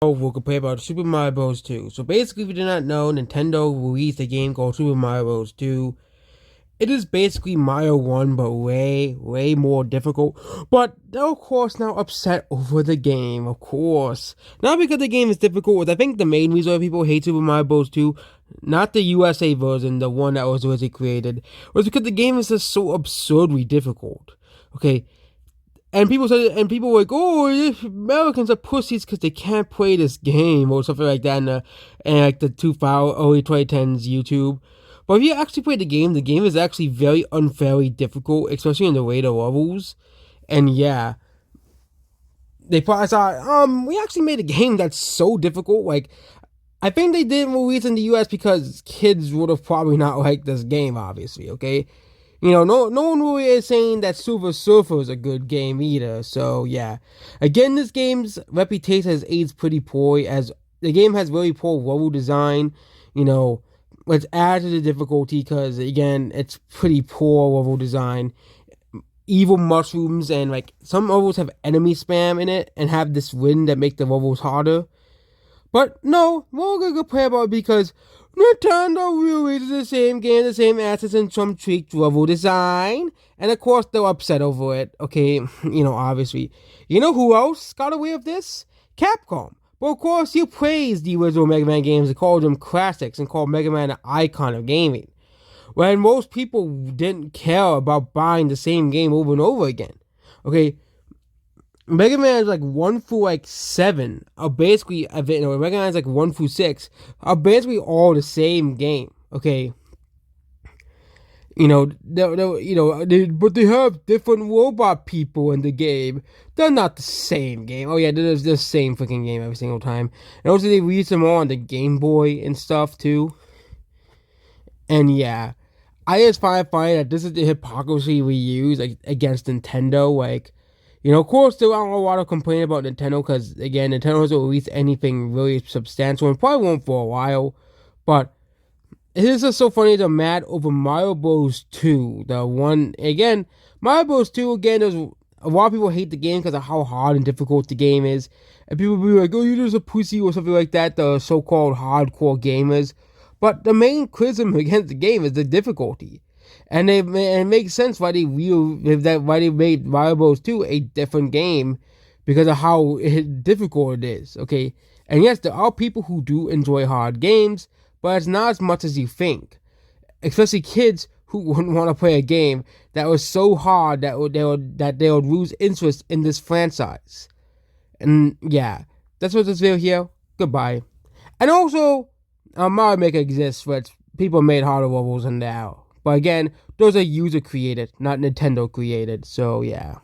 We'll complain about Super Mario Bros. 2. So basically, if you do not know, Nintendo released a game called Super Mario Bros. 2. It is basically Mario 1, but way more difficult. But they're, of course, now upset over the game, of course. Not because the game is difficult, I think the main reason why people hate Super Mario Bros. 2, not the USA version, the one that was originally created, was because the game is just so absurdly difficult. Okay, and people were like, "Oh, Americans are pussies because they can't play this game," or something like that, in like the 2000 early 2010s YouTube. But if you actually play the game is actually very unfairly difficult, especially in the later levels. And yeah, they probably thought, we actually made a game that's so difficult. Like, I think they didn't release in the US because kids would have probably not liked this game, obviously, okay? No one really is saying that Silver Surfer is a good game either. So yeah, again, this game's reputation has aged pretty poorly, as the game has really poor level design. You know, let's add to the difficulty because again, it's pretty poor level design. Evil mushrooms and like some levels have enemy spam in it and have this wind that make the levels harder. But no, we're gonna complain about it because Nintendo releases the same game, the same assets, and some tweaked level design. And of course, they're upset over it. Okay, obviously. You know who else got away with this? Capcom. But of course, you praised the original Mega Man games and called them classics and called Mega Man an icon of gaming. When most people didn't care about buying the same game over and over again. Okay, Mega Man is like 1 through like 7 are basically, Mega Man is like 1 through 6 are basically all the same game. Okay, but they have different robot people in the game. They're not the same game. Oh yeah, they're the same freaking game every single time. And also they release them all on the Game Boy and stuff too. And yeah, I just find that this is the hypocrisy we use like against Nintendo. Like, of course, there are a lot of complaining about Nintendo because, again, Nintendo hasn't released anything really substantial and probably won't for a while. But it is just so funny they're mad over Mario Bros. 2. The one, again, Mario Bros. 2, again, there's a lot of people hate the game because of how hard and difficult the game is. And people be like, oh, you're just a pussy or something like that, the so called hardcore gamers. But the main criticism against the game is the difficulty. And it makes sense why they made Mario Bros. 2 a different game because of how difficult it is. Okay, and yes, there are people who do enjoy hard games, but it's not as much as you think. Especially kids who wouldn't want to play a game that was so hard that they would lose interest in this franchise. And yeah, that's what this video here. Goodbye. And also, Mario Maker exists, but people made harder levels than now. But again, those are user created, not Nintendo created. So yeah.